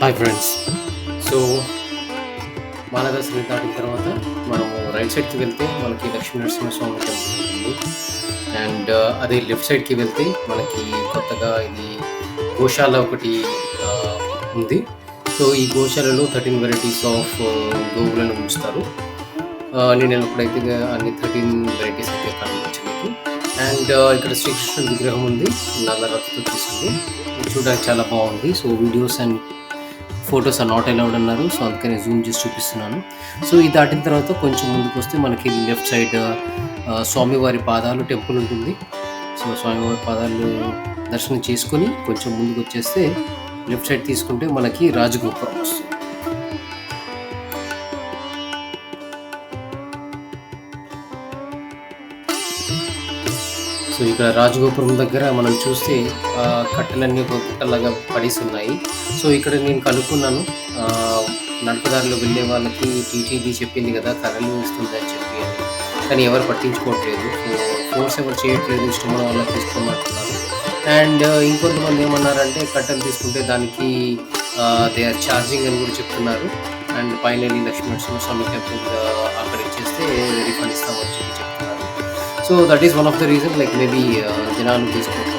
Hi friends. So బాలదర్శిని దాటిన తర్వాత మనము రైట్ సైడ్కి వెళ్తే మనకి లక్ష్మీ నరసింహస్వామి టెంపుల్ ఉంటుంది. అండ్ అదే లెఫ్ట్ సైడ్కి వెళ్తే మనకి కొత్తగా ఇది గోశాల ఒకటి ఆ, ఉంది. సో ఈ గోశాలలో 13 వెరైటీస్ ఆఫ్ గోవులను ఉంచుతారు. నేను వెళ్ళినప్పుడైతే అన్ని 13 వెరైటీస్ అయితే కనిపించలేదు. అండ్ ఇక్కడ శ్రీకృష్ణుడి విగ్రహం ఉంది, నల్ల రథంతో తీసింది. చూడడానికి చాలా బాగుంది. So videos and photos are not allowed అన్నారు. సో అందుకని జూమ్ చేసి చూపిస్తున్నాను. సో ఇది దాటిన తర్వాత కొంచెం ముందుకు వస్తే మనకి లెఫ్ట్ సైడ్ స్వామివారి పాదాలు టెంపుల్ ఉంటుంది. సో స్వామివారి పాదాలు దర్శనం చేసుకొని కొంచెం ముందుకు వచ్చేస్తే లెఫ్ట్ సైడ్ తీసుకుంటే మనకి రాజగోపురం వస్తుంది. సో ఇక్కడ రాజగోపురం దగ్గర మనం చూస్తే కట్టెలన్నీ ఒక గుట్టలాగా పడేసి ఉన్నాయి. సో ఇక్కడ నేను కనుక్కున్నాను, నడకదారిలో వెళ్ళే వాళ్ళకి టీటీడీ చెప్పింది కదా కర్రలు ఇస్తుంది అని చెప్పి అని, కానీ ఎవరు పట్టించుకోవట్లేదు. సో ఫోర్స్ ఎవరు చేయట్లేదు, ఇష్టమైన వాళ్ళకి తీసుకోమంటున్నారు. అండ్ ఇంకొంతమంది ఏమన్నారంటే కట్టెలు తీసుకుంటే దానికి దే ఆర్ ఛార్జింగ్ అని కూడా చెప్తున్నారు. And finally Lakshmi Narasimhaswamy temple అక్కడ ఇచ్చేస్తే రిఫండ్ ఇస్తామని చెప్పి చెప్తున్నారు. So that is one of the reason, like maybe జనాలు తీసుకోవడం.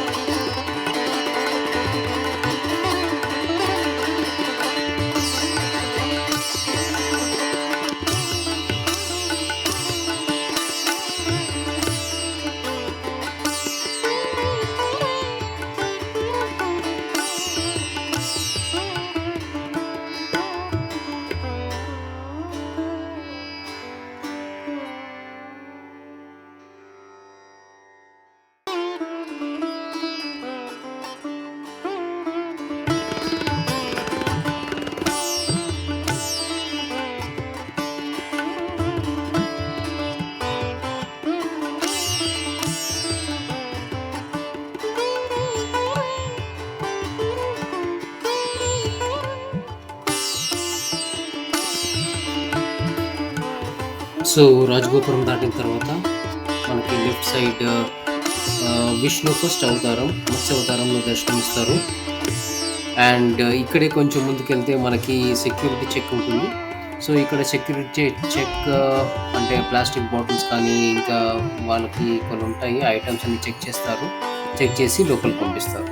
సో రాజగోపురం దాటిన తర్వాత మనకి లెఫ్ట్ సైడ్ విష్ణు ఫస్ట్ అవతారం, మత్స్య అవతారంలో దర్శనమిస్తారు. అండ్ ఇక్కడే కొంచెం ముందుకెళ్తే మనకి సెక్యూరిటీ చెక్ ఉంటుంది. సో ఇక్కడ సెక్యూరిటీ చెక్ అంటే ప్లాస్టిక్ బాటిల్స్ కానీ ఇంకా వాళ్ళకి కొన్ని ఉంటాయి ఐటమ్స్ అన్ని చెక్ చేస్తారు. చెక్ చేసి లోపలికి పంపిస్తారు.